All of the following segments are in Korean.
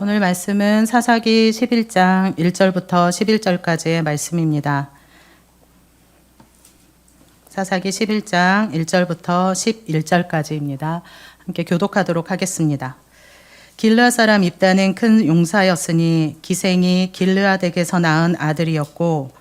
오늘 말씀은 사사기 11장 1절부터 11절까지의 말씀입니다. 사사기 11장 1절부터 11절까지입니다. 함께 교독하도록 하겠습니다. 길르앗 사람 입다는 큰 용사였으니 기생이 길르앗에게서 낳은 아들이었고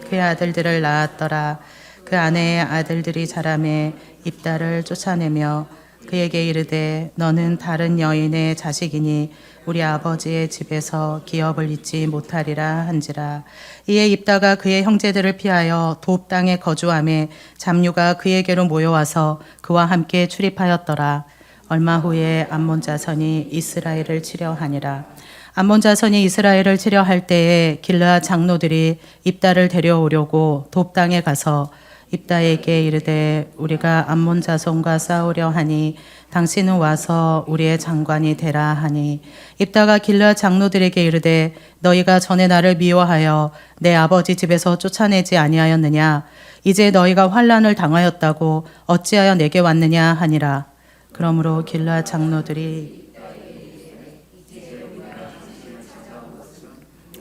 그의 아들들을 낳았더라. 그 아내의 아들들이 자라매 입다를 쫓아내며 그에게 이르되 너는 다른 여인의 자식이니 우리 아버지의 집에서 기업을 잊지 못하리라 한지라. 이에 입다가 그의 형제들을 피하여 돕 땅에 거주하매 잡류가 그에게로 모여와서 그와 함께 출입하였더라. 얼마 후에 암몬 자손이 이스라엘을 치려 하니라. 암몬 자손이 이스라엘을 치려 할 때에 길르앗 장로들이 입다를 데려오려고 돕 땅에 가서 입다에게 이르되 우리가 암몬 자손과 싸우려 하니 당신은 와서 우리의 장관이 되라 하니 입다가 길르앗 장로들에게 이르되 너희가 전에 나를 미워하여 내 아버지 집에서 쫓아내지 아니하였느냐. 이제 너희가 환난을 당하였다고 어찌하여 내게 왔느냐 하니라. 그러므로 길르앗 장로들이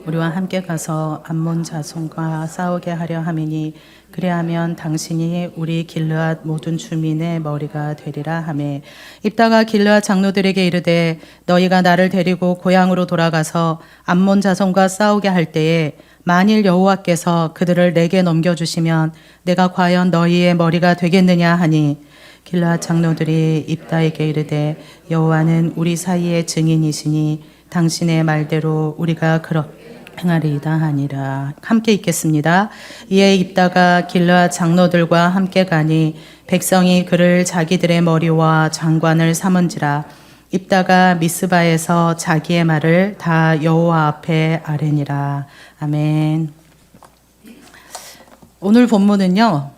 우리와 함께 가서 암몬 자손과 싸우게 하려 함이니 그리하면 당신이 우리 길르앗 모든 주민의 머리가 되리라 하매 입다가 길르앗 장로들에게 이르되 너희가 나를 데리고 고향으로 돌아가서 암몬 자손과 싸우게 할 때에 만일 여호와께서 그들을 내게 넘겨주시면 내가 과연 너희의 머리가 되겠느냐 하니 길르앗 장로들이 입다에게 이르되 여호와는 우리 사이의 증인이시니 당신의 말대로 우리가 행하리이다 하니라. 함께 읽겠습니다. 이에 입다가 길르앗 장로들과 함께 가니 백성이 그를 자기들의 머리와 장관을 삼은지라. 입다가 미스바에서 자기의 말을 다 여호와 앞에 아뢰니라. 아멘. 오늘 본문은요,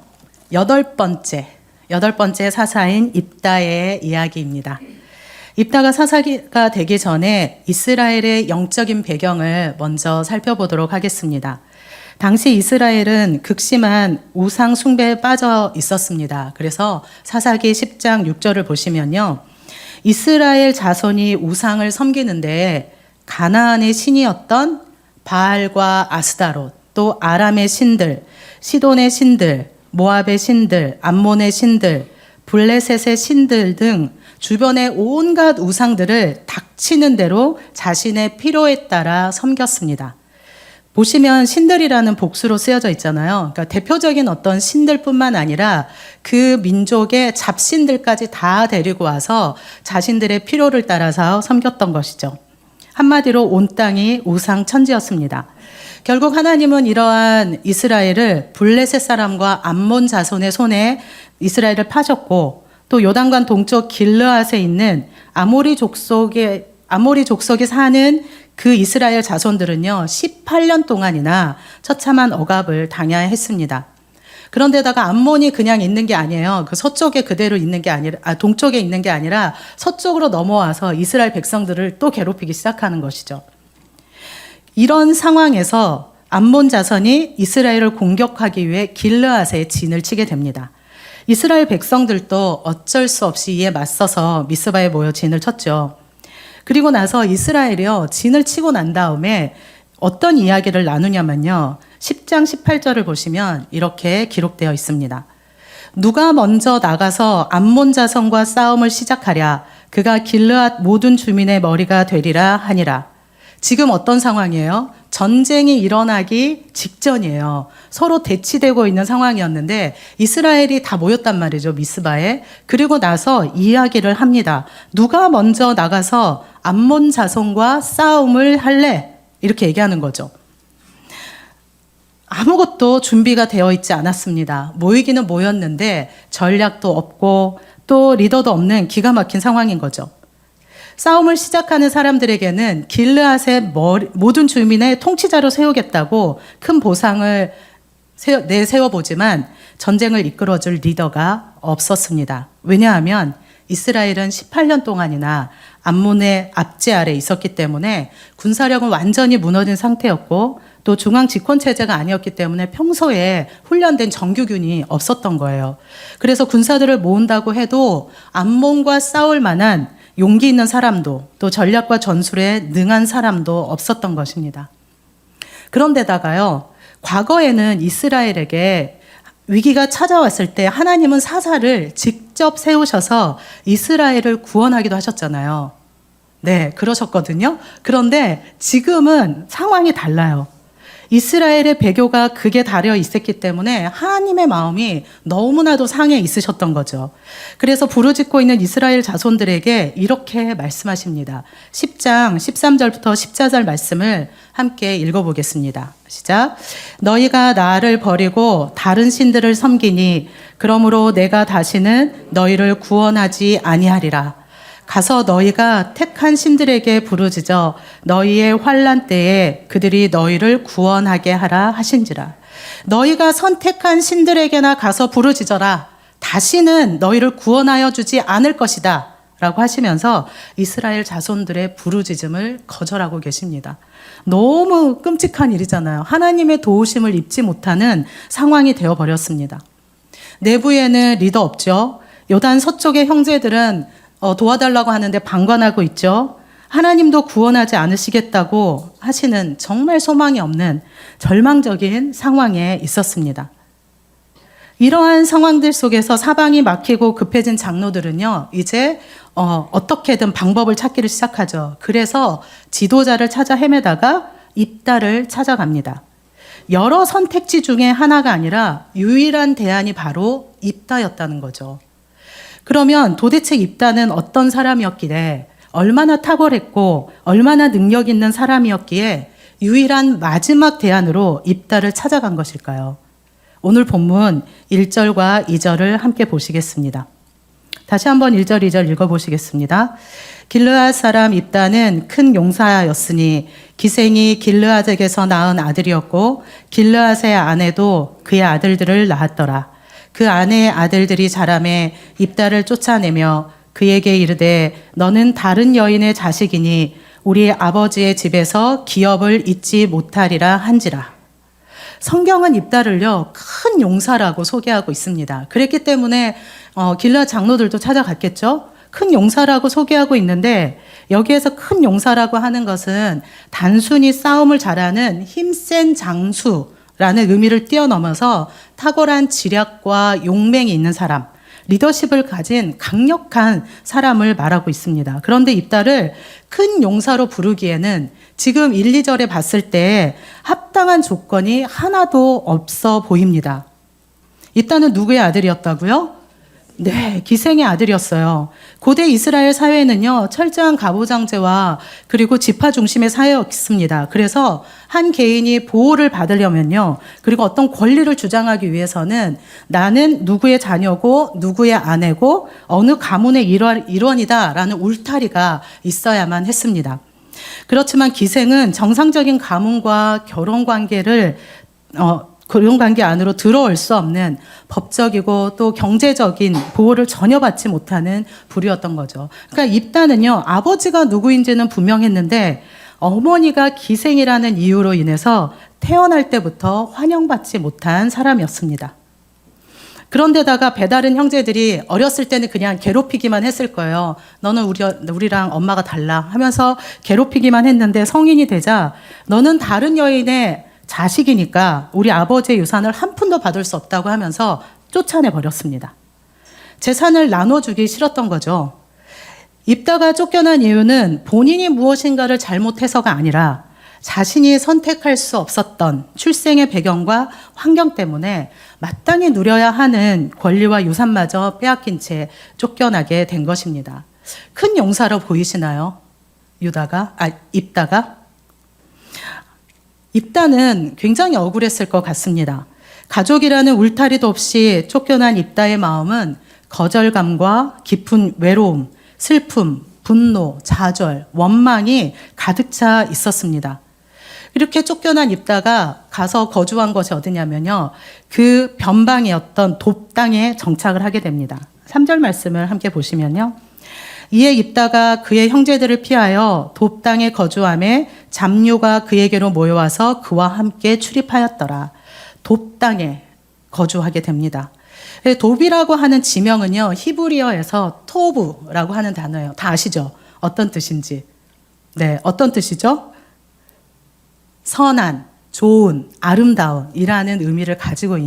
여덟 번째 사사인 입다의 이야기입니다. 입다가 사사기가 되기 전에 이스라엘의 영적인 배경을 먼저 살펴보도록 하겠습니다. 당시 이스라엘은 극심한 우상 숭배에 빠져 있었습니다. 그래서 사사기 10장 6절을 보시면요, 이스라엘 자손이 우상을 섬기는데 가나안의 신이었던 바알과 아스다롯, 또 아람의 신들, 시돈의 신들, 모압의 신들, 암몬의 신들, 블레셋의 신들 등 주변의 온갖 우상들을 닥치는 대로 자신의 필요에 따라 섬겼습니다. 보시면 신들이라는 복수로 쓰여져 있잖아요. 그러니까 대표적인 어떤 신들뿐만 아니라 그 민족의 잡신들까지 다 데리고 와서 자신들의 필요를 따라서 섬겼던 것이죠. 한마디로 온 땅이 우상 천지였습니다. 결국 하나님은 이러한 이스라엘을 블레셋 사람과 암몬 자손의 손에 이스라엘을 파셨고, 또 요단강 동쪽 길르앗에 있는 아모리 족속이 사는 그 이스라엘 자손들은요 18년 동안이나 처참한 억압을 당해야 했습니다. 그런데다가 암몬이 그냥 있는 게 아니에요. 그 서쪽에 그대로 있는 게 아니라 동쪽에 있는 게 아니라 서쪽으로 넘어와서 이스라엘 백성들을 또 괴롭히기 시작하는 것이죠. 이런 상황에서 암몬 자손이 이스라엘을 공격하기 위해 길르앗에 진을 치게 됩니다. 이스라엘 백성들도 어쩔 수 없이 이에 맞서서 미스바에 모여 진을 쳤죠. 그리고 나서 이스라엘이요, 진을 치고 난 다음에 어떤 이야기를 나누냐면요, 10장 18절을 보시면 이렇게 기록되어 있습니다. 누가 먼저 나가서 암몬 자손과 싸움을 시작하랴. 그가 길르앗 모든 주민의 머리가 되리라 하니라. 지금 어떤 상황이에요? 전쟁이 일어나기 직전이에요. 서로 대치되고 있는 상황이었는데 이스라엘이 다 모였단 말이죠, 미스바에. 그리고 나서 이야기를 합니다. 누가 먼저 나가서 암몬 자손과 싸움을 할래? 이렇게 얘기하는 거죠. 아무것도 준비가 되어 있지 않았습니다. 모이기는 모였는데 전략도 없고 또 리더도 없는 기가 막힌 상황인 거죠. 싸움을 시작하는 사람들에게는 길르앗의 모든 주민의 통치자로 세우겠다고 큰 보상을 내세워보지만 전쟁을 이끌어줄 리더가 없었습니다. 왜냐하면 이스라엘은 18년 동안이나 암몬의 압제 아래 있었기 때문에 군사력은 완전히 무너진 상태였고 또 중앙 집권 체제가 아니었기 때문에 평소에 훈련된 정규군이 없었던 거예요. 그래서 군사들을 모은다고 해도 암몬과 싸울 만한 용기 있는 사람도 또 전략과 전술에 능한 사람도 없었던 것입니다. 그런데다가요, 과거에는 이스라엘에게 위기가 찾아왔을 때 하나님은 사사를 직접 세우셔서 이스라엘을 구원하기도 하셨잖아요. 네, 그러셨거든요. 그런데 지금은 상황이 달라요. 이스라엘의 배교가 극에 달여 있었기 때문에 하나님의 마음이 너무나도 상해 있으셨던 거죠. 그래서 부르짖고 있는 이스라엘 자손들에게 이렇게 말씀하십니다. 10장 13절부터 14절 말씀을 함께 읽어보겠습니다. 시작. 너희가 나를 버리고 다른 신들을 섬기니 그러므로 내가 다시는 너희를 구원하지 아니하리라. 가서 너희가 택한 신들에게 부르짖어 너희의 환난 때에 그들이 너희를 구원하게 하라 하신지라. 너희가 선택한 신들에게나 가서 부르짖어라. 다시는 너희를 구원하여 주지 않을 것이다 라고 하시면서 이스라엘 자손들의 부르짖음을 거절하고 계십니다. 너무 끔찍한 일이잖아요. 하나님의 도우심을 입지 못하는 상황이 되어버렸습니다. 내부에는 리더 없죠. 요단 서쪽의 형제들은 도와달라고 하는데 방관하고 있죠. 하나님도 구원하지 않으시겠다고 하시는 정말 소망이 없는 절망적인 상황에 있었습니다. 이러한 상황들 속에서 사방이 막히고 급해진 장로들은요, 이제 어떻게든 방법을 찾기를 시작하죠. 그래서 지도자를 찾아 헤매다가 입다를 찾아갑니다. 여러 선택지 중에 하나가 아니라 유일한 대안이 바로 입다였다는 거죠. 그러면 도대체 입다는 어떤 사람이었기에 얼마나 탁월했고 얼마나 능력 있는 사람이었기에 유일한 마지막 대안으로 입다를 찾아간 것일까요? 오늘 본문 1절과 2절을 함께 보시겠습니다. 다시 한번 1절, 2절 읽어보시겠습니다. 길르앗 사람 입다는 큰 용사였으니 기생이 길르앗에게서 낳은 아들이었고 길르앗의 아내도 그의 아들들을 낳았더라. 그 아내의 아들들이 자라매 입다를 쫓아내며 그에게 이르되 너는 다른 여인의 자식이니 우리 아버지의 집에서 기업을 잊지 못하리라 한지라. 성경은 입다를요 큰 용사라고 소개하고 있습니다. 그랬기 때문에 길르앗 장로들도 찾아갔겠죠. 큰 용사라고 소개하고 있는데 여기에서 큰 용사라고 하는 것은 단순히 싸움을 잘하는 힘센 장수 라는 의미를 뛰어넘어서 탁월한 지략과 용맹이 있는 사람, 리더십을 가진 강력한 사람을 말하고 있습니다. 그런데 입다를 큰 용사로 부르기에는 지금 1, 2절에 봤을 때 합당한 조건이 하나도 없어 보입니다. 입다는 누구의 아들이었다고요? 네, 기생의 아들이었어요. 고대 이스라엘 사회는요, 철저한 가부장제와 그리고 지파 중심의 사회였습니다. 그래서 한 개인이 보호를 받으려면요, 그리고 어떤 권리를 주장하기 위해서는 나는 누구의 자녀고 누구의 아내고 어느 가문의 일원이다라는 울타리가 있어야만 했습니다. 그렇지만 기생은 정상적인 가문과 결혼 관계를 그런 관계 안으로 들어올 수 없는 법적이고 또 경제적인 보호를 전혀 받지 못하는 부류였던 거죠. 그러니까 입다는요, 아버지가 누구인지는 분명했는데 어머니가 기생이라는 이유로 인해서 태어날 때부터 환영받지 못한 사람이었습니다. 그런데다가 배다른 형제들이 어렸을 때는 그냥 괴롭히기만 했을 거예요. 너는 우리랑 엄마가 달라 하면서 괴롭히기만 했는데 성인이 되자 너는 다른 여인의 자식이니까 우리 아버지의 유산을 한 푼도 받을 수 없다고 하면서 쫓아내 버렸습니다. 재산을 나눠주기 싫었던 거죠. 입다가 쫓겨난 이유는 본인이 무엇인가를 잘못해서가 아니라 자신이 선택할 수 없었던 출생의 배경과 환경 때문에 마땅히 누려야 하는 권리와 유산마저 빼앗긴 채 쫓겨나게 된 것입니다. 큰 용사로 보이시나요? 입다가? 입다는 굉장히 억울했을 것 같습니다. 가족이라는 울타리도 없이 쫓겨난 입다의 마음은 거절감과 깊은 외로움, 슬픔, 분노, 좌절, 원망이 가득 차 있었습니다. 이렇게 쫓겨난 입다가 가서 거주한 것이 어디냐면요, 그 변방이었던 돕 땅에 정착을 하게 됩니다. 3절 말씀을 함께 보시면요, 이에 입다가 그의 형제들을 피하여 돕 땅에 거주하매 잡류가 그에게로 모여와서 그와 함께 출입하였더라. 돕 땅에 거주하게 됩니다. 돕이라고 하는 지명은요, 히브리어에서 토브라고 하는 단어예요. 다 아시죠? 어떤 뜻인지. 네, 어떤 뜻이죠? 선한, 좋은, 아름다운이라는 의미를 가지고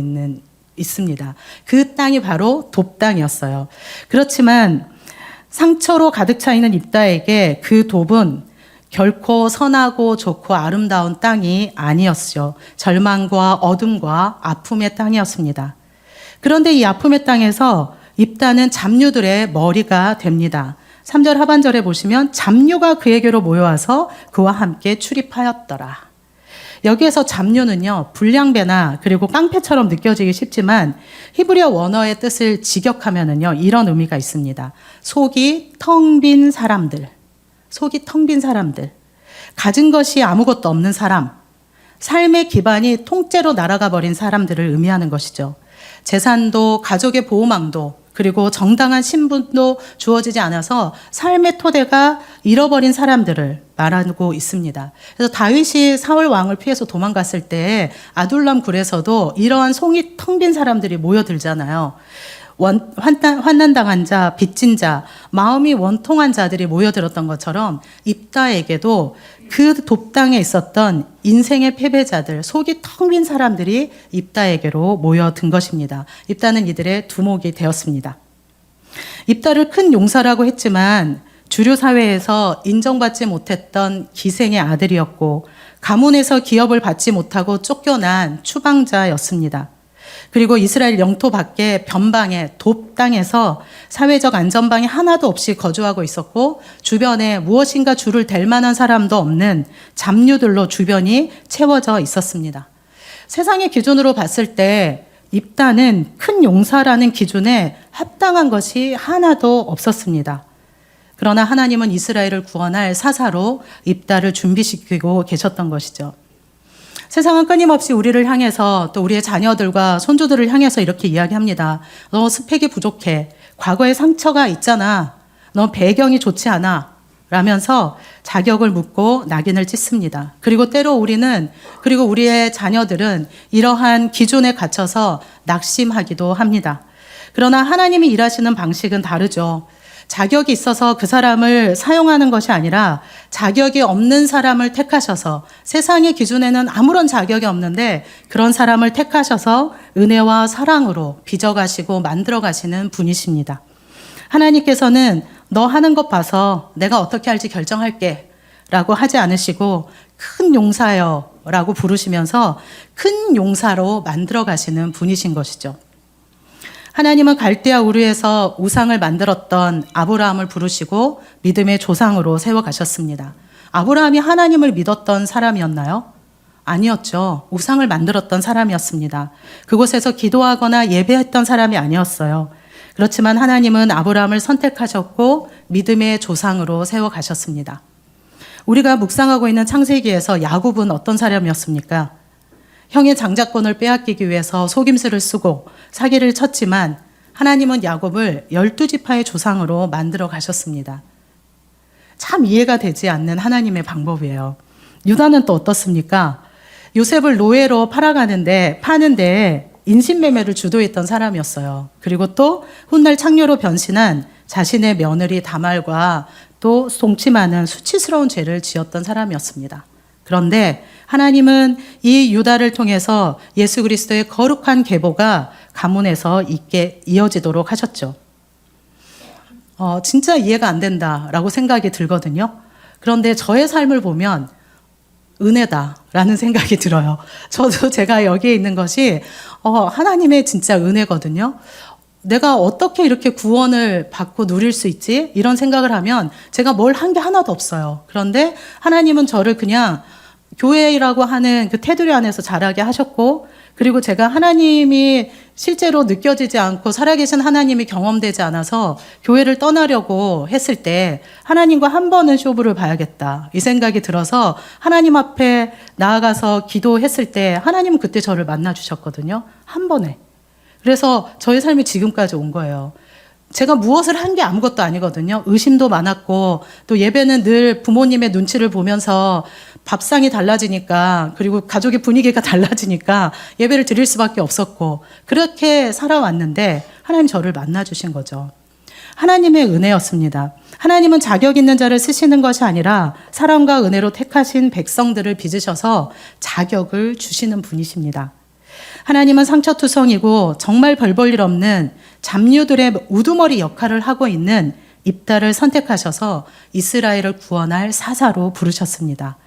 있습니다. 그 땅이 바로 돕 땅이었어요. 그렇지만 상처로 가득 차 있는 입다에게 그 돕은 결코 선하고 좋고 아름다운 땅이 아니었죠. 절망과 어둠과 아픔의 땅이었습니다. 그런데 이 아픔의 땅에서 입다는 잡류들의 머리가 됩니다. 3절 하반절에 보시면 잡류가 그에게로 모여와서 그와 함께 출입하였더라. 여기에서 잡류는요, 불량배나 그리고 깡패처럼 느껴지기 쉽지만 히브리어 원어의 뜻을 직역하면은요, 이런 의미가 있습니다. 속이 텅 빈 사람들, 속이 텅 빈 사람들, 가진 것이 아무것도 없는 사람, 삶의 기반이 통째로 날아가 버린 사람들을 의미하는 것이죠. 재산도 가족의 보호망도 그리고 정당한 신분도 주어지지 않아서 삶의 토대가 잃어버린 사람들을 말하고 있습니다. 그래서 다윗이 사울 왕을 피해서 도망갔을 때 아둘람 굴에서도 이러한 속이 텅 빈 사람들이 모여들잖아요. 환난당한 자, 빚진 자, 마음이 원통한 자들이 모여들었던 것처럼 입다에게도 그 돕당에 있었던 인생의 패배자들, 속이 텅 빈 사람들이 입다에게로 모여든 것입니다. 입다는 이들의 두목이 되었습니다. 입다를 큰 용사라고 했지만 주류 사회에서 인정받지 못했던 기생의 아들이었고 가문에서 기업을 받지 못하고 쫓겨난 추방자였습니다. 그리고 이스라엘 영토 밖에 변방의 돕 땅에서 사회적 안전방이 하나도 없이 거주하고 있었고 주변에 무엇인가 줄을 댈 만한 사람도 없는 잡류들로 주변이 채워져 있었습니다. 세상의 기준으로 봤을 때 입다는 큰 용사라는 기준에 합당한 것이 하나도 없었습니다. 그러나 하나님은 이스라엘을 구원할 사사로 입다를 준비시키고 계셨던 것이죠. 세상은 끊임없이 우리를 향해서 또 우리의 자녀들과 손주들을 향해서 이렇게 이야기합니다. 너 스펙이 부족해. 과거에 상처가 있잖아. 너 배경이 좋지 않아. 라면서 자격을 묻고 낙인을 찍습니다. 그리고 때로 그리고 우리의 자녀들은 이러한 기준에 갇혀서 낙심하기도 합니다. 그러나 하나님이 일하시는 방식은 다르죠. 자격이 있어서 그 사람을 사용하는 것이 아니라 자격이 없는 사람을 택하셔서 세상의 기준에는 아무런 자격이 없는데 그런 사람을 택하셔서 은혜와 사랑으로 빚어가시고 만들어가시는 분이십니다. 하나님께서는 너 하는 것 봐서 내가 어떻게 할지 결정할게 라고 하지 않으시고 큰 용사여 라고 부르시면서 큰 용사로 만들어가시는 분이신 것이죠. 하나님은 갈대아 우르에서 우상을 만들었던 아브라함을 부르시고 믿음의 조상으로 세워가셨습니다. 아브라함이 하나님을 믿었던 사람이었나요? 아니었죠. 우상을 만들었던 사람이었습니다. 그곳에서 기도하거나 예배했던 사람이 아니었어요. 그렇지만 하나님은 아브라함을 선택하셨고 믿음의 조상으로 세워가셨습니다. 우리가 묵상하고 있는 창세기에서 야곱은 어떤 사람이었습니까? 형의 장자권을 빼앗기기 위해서 속임수를 쓰고 사기를 쳤지만 하나님은 야곱을 12지파의 조상으로 만들어 가셨습니다. 참 이해가 되지 않는 하나님의 방법이에요. 유다는 또 어떻습니까? 요셉을 노예로 파는데 인신매매를 주도했던 사람이었어요. 그리고 또 훗날 창녀로 변신한 자신의 며느리 다말과 또 동침하는 수치스러운 죄를 지었던 사람이었습니다. 그런데 하나님은 이 유다를 통해서 예수 그리스도의 거룩한 계보가 가문에서 있게 이어지도록 하셨죠. 진짜 이해가 안 된다라고 생각이 들거든요. 그런데 저의 삶을 보면 은혜다라는 생각이 들어요. 저도 제가 여기에 있는 것이 하나님의 진짜 은혜거든요. 내가 어떻게 이렇게 구원을 받고 누릴 수 있지? 이런 생각을 하면 제가 뭘 한 게 하나도 없어요. 그런데 하나님은 저를 그냥 교회라고 하는 그 테두리 안에서 자라게 하셨고, 그리고 제가 하나님이 실제로 느껴지지 않고 살아계신 하나님이 경험되지 않아서 교회를 떠나려고 했을 때 하나님과 한 번은 쇼부를 봐야겠다 이 생각이 들어서 하나님 앞에 나아가서 기도했을 때 하나님은 그때 저를 만나 주셨거든요. 한 번에. 그래서 저의 삶이 지금까지 온 거예요. 제가 무엇을 한 게 아무것도 아니거든요. 의심도 많았고 또 예배는 늘 부모님의 눈치를 보면서 밥상이 달라지니까, 그리고 가족의 분위기가 달라지니까 예배를 드릴 수밖에 없었고, 그렇게 살아왔는데 하나님 저를 만나주신 거죠. 하나님의 은혜였습니다. 하나님은 자격 있는 자를 쓰시는 것이 아니라 사랑과 은혜로 택하신 백성들을 빚으셔서 자격을 주시는 분이십니다. 하나님은 상처투성이고 정말 별 볼 일 없는 잡류들의 우두머리 역할을 하고 있는 입다를 선택하셔서 이스라엘을 구원할 사사로 부르셨습니다.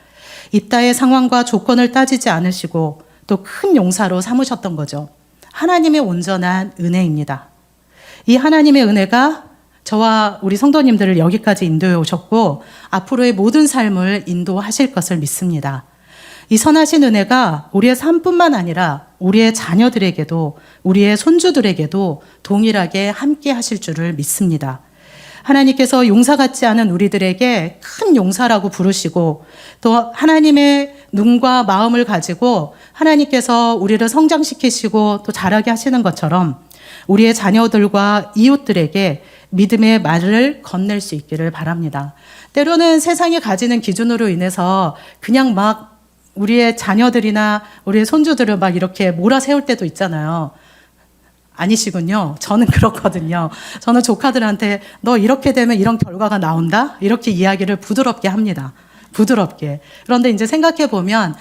입다의 상황과 조건을 따지지 않으시고 또 큰 용사로 삼으셨던 거죠. 하나님의 온전한 은혜입니다. 이 하나님의 은혜가 저와 우리 성도님들을 여기까지 인도해 오셨고 앞으로의 모든 삶을 인도하실 것을 믿습니다. 이 선하신 은혜가 우리의 삶뿐만 아니라 우리의 자녀들에게도 우리의 손주들에게도 동일하게 함께 하실 줄을 믿습니다. 하나님께서 용사 같지 않은 우리들에게 큰 용사라고 부르시고 또 하나님의 눈과 마음을 가지고 하나님께서 우리를 성장시키시고 또 자라게 하시는 것처럼 우리의 자녀들과 이웃들에게 믿음의 말을 건넬 수 있기를 바랍니다. 때로는 세상이 가지는 기준으로 인해서 그냥 막 우리의 자녀들이나 우리의 손주들을 막 이렇게 몰아세울 때도 있잖아요. 아니시군요. 저는 그렇거든요. 저는 조카들한테 너 이렇게 되면 이런 결과가 나온다? 이렇게 이야기를 부드럽게 합니다. 부드럽게. 그런데 이제 생각해 보면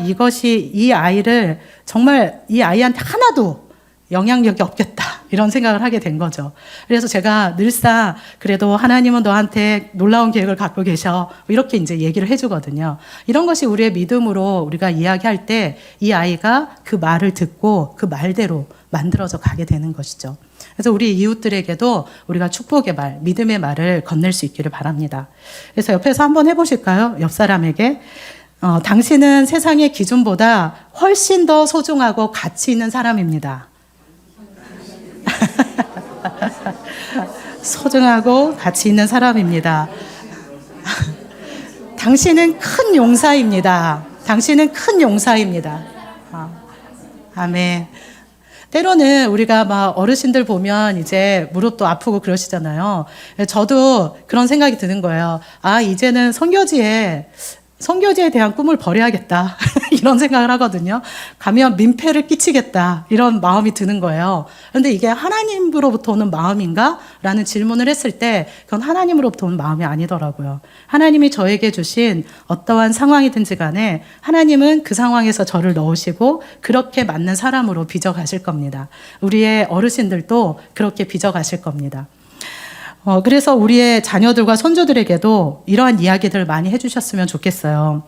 이것이 이 아이를 정말 이 아이한테 하나도 영향력이 없겠다. 이런 생각을 하게 된 거죠. 그래서 제가 늘상 그래도 하나님은 너한테 놀라운 계획을 갖고 계셔. 이렇게 이제 얘기를 해주거든요. 이런 것이 우리의 믿음으로 우리가 이야기할 때 이 아이가 그 말을 듣고 그 말대로 만들어져 가게 되는 것이죠. 그래서 우리 이웃들에게도 우리가 축복의 말, 믿음의 말을 건넬 수 있기를 바랍니다. 그래서 옆에서 한번 해보실까요? 옆 사람에게. 당신은 세상의 기준보다 훨씬 더 소중하고 가치 있는 사람입니다. 소중하고 가치 있는 사람입니다. 당신은 큰 용사입니다. 당신은 큰 용사입니다. 아멘. 때로는 우리가 막 어르신들 보면 이제 무릎도 아프고 그러시잖아요. 저도 그런 생각이 드는 거예요. 이제는 선교지에 대한 꿈을 버려야겠다. 이런 생각을 하거든요. 가면 민폐를 끼치겠다. 이런 마음이 드는 거예요. 그런데 이게 하나님으로부터 오는 마음인가? 라는 질문을 했을 때 그건 하나님으로부터 온 마음이 아니더라고요. 하나님이 저에게 주신 어떠한 상황이든지 간에 하나님은 그 상황에서 저를 넣으시고 그렇게 맞는 사람으로 빚어가실 겁니다. 우리의 어르신들도 그렇게 빚어가실 겁니다. 그래서 우리의 자녀들과 손주들에게도 이러한 이야기들을 많이 해주셨으면 좋겠어요.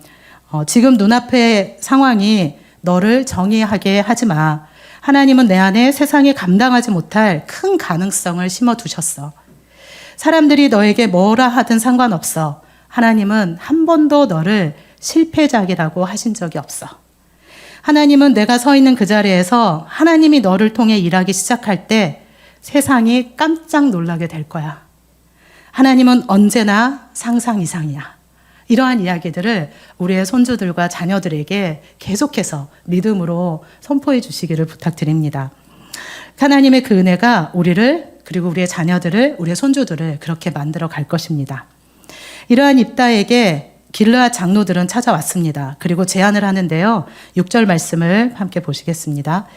지금 눈앞의 상황이 너를 정의하게 하지 마. 하나님은 내 안에 세상이 감당하지 못할 큰 가능성을 심어두셨어. 사람들이 너에게 뭐라 하든 상관없어. 하나님은 한 번도 너를 실패작이라고 하신 적이 없어. 하나님은 내가 서 있는 그 자리에서 하나님이 너를 통해 일하기 시작할 때 세상이 깜짝 놀라게 될 거야. 하나님은 언제나 상상 이상이야. 이러한 이야기들을 우리의 손주들과 자녀들에게 계속해서 믿음으로 선포해 주시기를 부탁드립니다. 하나님의 그 은혜가 우리를 그리고 우리의 자녀들을 우리의 손주들을 그렇게 만들어 갈 것입니다. 이러한 입다에게 길르앗 장로들은 찾아왔습니다. 그리고 제안을 하는데요. 6절 말씀을 함께 보시겠습니다.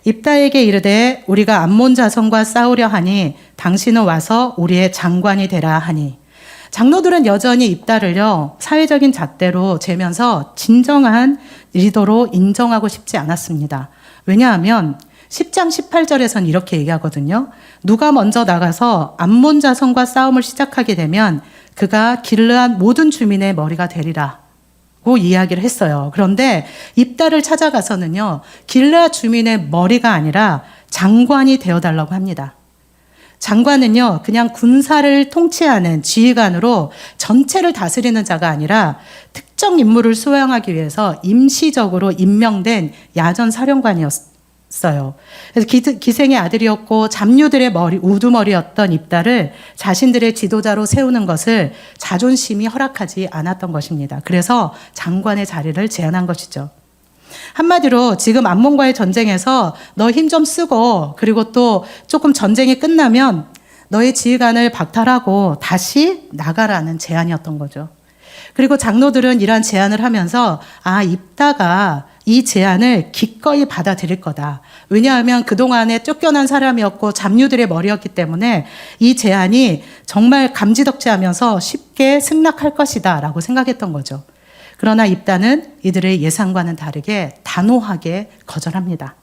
입다에게 이르되 우리가 암몬 자손과 싸우려 하니 당신은 와서 우리의 장관이 되라 하니. 장로들은 여전히 입다를요 사회적인 잣대로 재면서 진정한 리더로 인정하고 싶지 않았습니다. 왜냐하면 10장 18절에선 이렇게 얘기하거든요. 누가 먼저 나가서 암몬 자손과 싸움을 시작하게 되면 그가 길르앗 모든 주민의 머리가 되리라 고 이야기를 했어요. 그런데 입다를 찾아가서는요 길르앗 주민의 머리가 아니라 장관이 되어달라고 합니다. 장관은요 그냥 군사를 통치하는 지휘관으로 전체를 다스리는 자가 아니라 특정 임무를 수행하기 위해서 임시적으로 임명된 야전 사령관이었어요. 그래서 기생의 아들이었고 잡류들의 우두머리였던 입다를 자신들의 지도자로 세우는 것을 자존심이 허락하지 않았던 것입니다. 그래서 장관의 자리를 제안한 것이죠. 한마디로 지금 암몬과의 전쟁에서 너 힘 좀 쓰고 그리고 또 조금 전쟁이 끝나면 너의 지휘관을 박탈하고 다시 나가라는 제안이었던 거죠. 그리고 장로들은 이러한 제안을 하면서 입다가 이 제안을 기꺼이 받아들일 거다. 왜냐하면 그동안에 쫓겨난 사람이었고 잡류들의 머리였기 때문에 이 제안이 정말 감지덕지하면서 쉽게 승낙할 것이다 라고 생각했던 거죠. 그러나 입다는 이들의 예상과는 다르게 단호하게 거절합니다.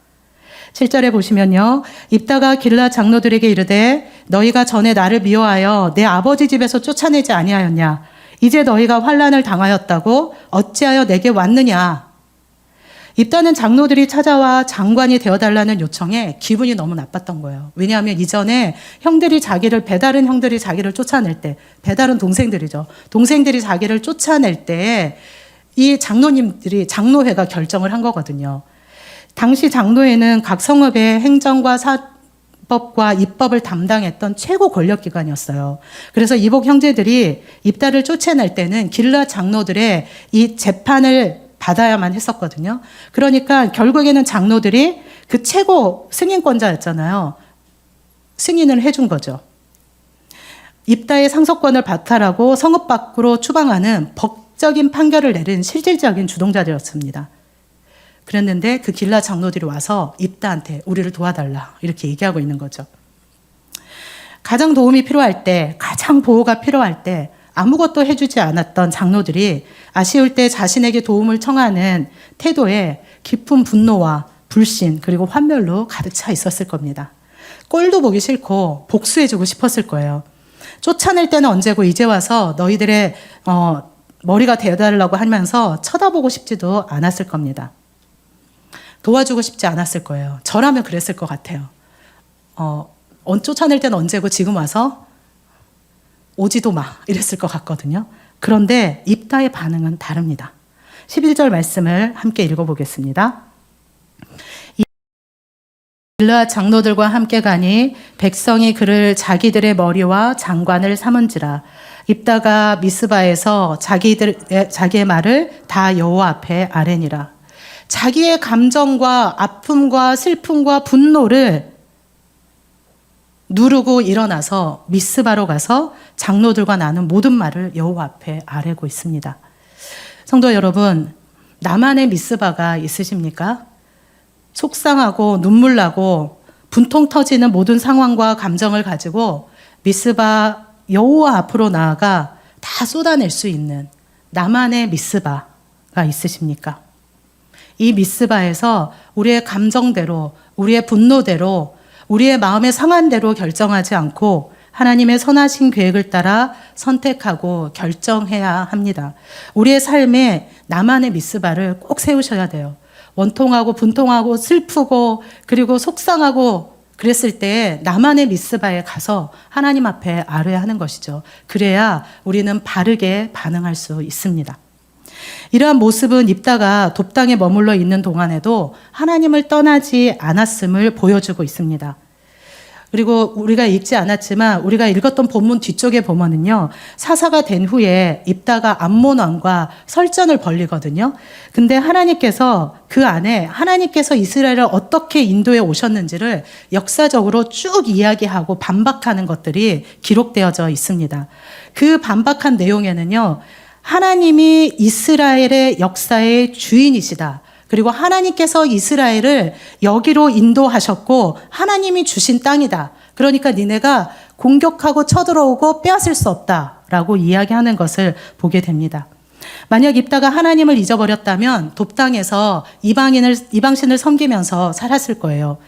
7절에 보시면요. 입다가 길앗 장로들에게 이르되 너희가 전에 나를 미워하여 내 아버지 집에서 쫓아내지 아니하였냐. 이제 너희가 환난을 당하였다고 어찌하여 내게 왔느냐. 입다는 장로들이 찾아와 장관이 되어달라는 요청에 기분이 너무 나빴던 거예요. 왜냐하면 이전에 배다른 형들이 자기를 쫓아낼 때, 배다른 동생들이죠. 동생들이 자기를 쫓아낼 때 이 장로회가 결정을 한 거거든요. 당시 장로회는 각 성읍의 행정과 사법과 입법을 담당했던 최고 권력기관이었어요. 그래서 이복 형제들이 입다를 쫓아낼 때는 길앗 장로들의 이 재판을 받아야만 했었거든요. 그러니까 결국에는 장로들이 그 최고 승인권자였잖아요. 승인을 해준 거죠. 입다의 상속권을 바탈하고 성읍 밖으로 추방하는 법적인 판결을 내린 실질적인 주동자들이었습니다. 그랬는데 그 길앗 장로들이 와서 입다한테 우리를 도와달라 이렇게 얘기하고 있는 거죠. 가장 도움이 필요할 때, 가장 보호가 필요할 때 아무것도 해주지 않았던 장로들이 아쉬울 때 자신에게 도움을 청하는 태도에 깊은 분노와 불신 그리고 환멸로 가득 차 있었을 겁니다. 꼴도 보기 싫고 복수해주고 싶었을 거예요. 쫓아낼 때는 언제고 이제 와서 너희들의 머리가 되어달라고 하면서 쳐다보고 싶지도 않았을 겁니다. 도와주고 싶지 않았을 거예요. 저라면 그랬을 것 같아요. 쫓아낼 때는 언제고 지금 와서 오지도 마 이랬을 것 같거든요. 그런데 입다의 반응은 다릅니다. 11절 말씀을 함께 읽어보겠습니다. 길앗 장로들과 함께 가니 백성이 그를 자기들의 머리와 장관을 삼은지라. 입다가 미스바에서 자기의 말을 다 여호와 앞에 아뢰니라. 자기의 감정과 아픔과 슬픔과 분노를 누르고 일어나서 미스바로 가서 장로들과 나눈 모든 말을 여호와 앞에 아뢰고 있습니다. 성도 여러분, 나만의 미스바가 있으십니까? 속상하고 눈물 나고 분통 터지는 모든 상황과 감정을 가지고 미스바 여호와 앞으로 나아가 다 쏟아낼 수 있는 나만의 미스바가 있으십니까? 이 미스바에서 우리의 감정대로, 우리의 분노대로, 우리의 마음의 상한대로 결정하지 않고 하나님의 선하신 계획을 따라 선택하고 결정해야 합니다. 우리의 삶에 나만의 미스바를 꼭 세우셔야 돼요. 원통하고 분통하고 슬프고 그리고 속상하고 그랬을 때 나만의 미스바에 가서 하나님 앞에 아뢰야 하는 것이죠. 그래야 우리는 바르게 반응할 수 있습니다. 이러한 모습은 입다가 돕당에 머물러 있는 동안에도 하나님을 떠나지 않았음을 보여주고 있습니다. 그리고 우리가 읽지 않았지만 우리가 읽었던 본문 뒤쪽에 보면은요, 사사가 된 후에 입다가 암몬 왕과 설전을 벌이거든요. 근데 하나님께서 그 안에 하나님께서 이스라엘을 어떻게 인도해 오셨는지를 역사적으로 쭉 이야기하고 반박하는 것들이 기록되어져 있습니다. 그 반박한 내용에는요, 하나님이 이스라엘의 역사의 주인이시다. 그리고 하나님께서 이스라엘을 여기로 인도하셨고 하나님이 주신 땅이다. 그러니까 니네가 공격하고 쳐들어오고 빼앗을 수 없다라고 이야기하는 것을 보게 됩니다. 만약 입다가 하나님을 잊어버렸다면 돕당에서 이방신을 섬기면서 살았을 거예요.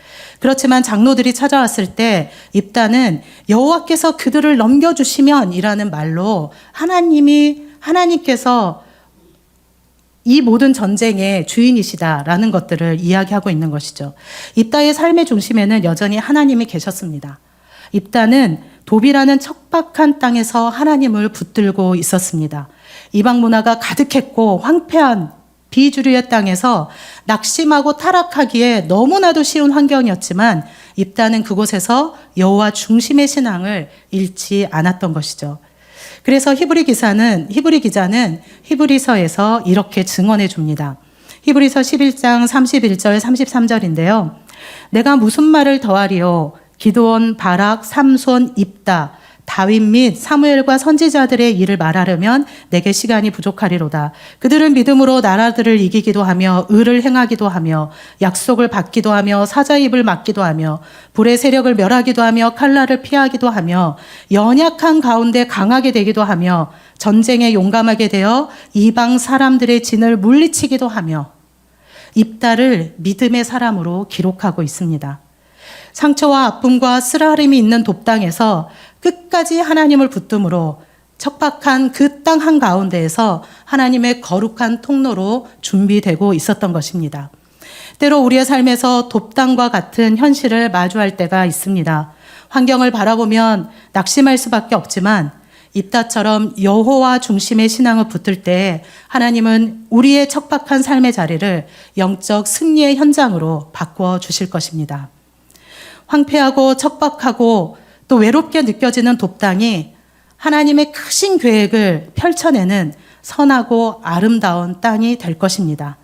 그렇지만 장로들이 찾아왔을 때 입다는 여호와께서 그들을 넘겨주시면 이라는 말로 하나님께서 이 모든 전쟁의 주인이시다라는 것들을 이야기하고 있는 것이죠. 입다의 삶의 중심에는 여전히 하나님이 계셨습니다. 입다는 돕이라는 척박한 땅에서 하나님을 붙들고 있었습니다. 이방 문화가 가득했고 황폐한 비주류의 땅에서 낙심하고 타락하기에 너무나도 쉬운 환경이었지만 입다는 그곳에서 여호와 중심의 신앙을 잃지 않았던 것이죠. 그래서 히브리 기자는 히브리서에서 이렇게 증언해 줍니다. 히브리서 11장 31절 33절인데요. 내가 무슨 말을 더하리요? 기드온, 바락, 삼손, 입다 다윗 및 사무엘과 선지자들의 일을 말하려면 내게 시간이 부족하리로다. 그들은 믿음으로 나라들을 이기기도 하며 의를 행하기도 하며 약속을 받기도 하며 사자의 입을 막기도 하며 불의 세력을 멸하기도 하며 칼날을 피하기도 하며 연약한 가운데 강하게 되기도 하며 전쟁에 용감하게 되어 이방 사람들의 진을 물리치기도 하며 입다를 믿음의 사람으로 기록하고 있습니다. 상처와 아픔과 쓰라림이 있는 돕당에서 끝까지 하나님을 붙듦으로 척박한 그 땅 한가운데에서 하나님의 거룩한 통로로 준비되고 있었던 것입니다. 때로 우리의 삶에서 돕당과 같은 현실을 마주할 때가 있습니다. 환경을 바라보면 낙심할 수밖에 없지만 입다처럼 여호와 중심의 신앙을 붙들 때 하나님은 우리의 척박한 삶의 자리를 영적 승리의 현장으로 바꾸어 주실 것입니다. 황폐하고 척박하고 또 외롭게 느껴지는 돕당이 하나님의 크신 계획을 펼쳐내는 선하고 아름다운 땅이 될 것입니다.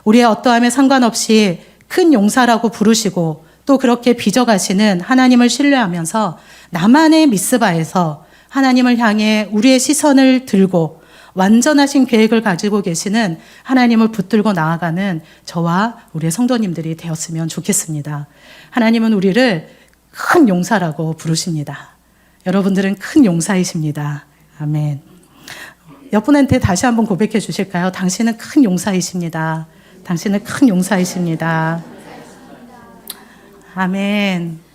우리의 어떠함에 상관없이 큰 용사라고 부르시고 또 그렇게 빚어가시는 하나님을 신뢰하면서 나만의 미스바에서 하나님을 향해 우리의 시선을 들고 완전하신 계획을 가지고 계시는 하나님을 붙들고 나아가는 저와 우리의 성도님들이 되었으면 좋겠습니다. 하나님은 우리를 큰 용사라고 부르십니다. 여러분들은 큰 용사이십니다. 아멘. 옆분한테 다시 한번 고백해 주실까요? 당신은 큰 용사이십니다. 당신은 큰 용사이십니다. 아멘.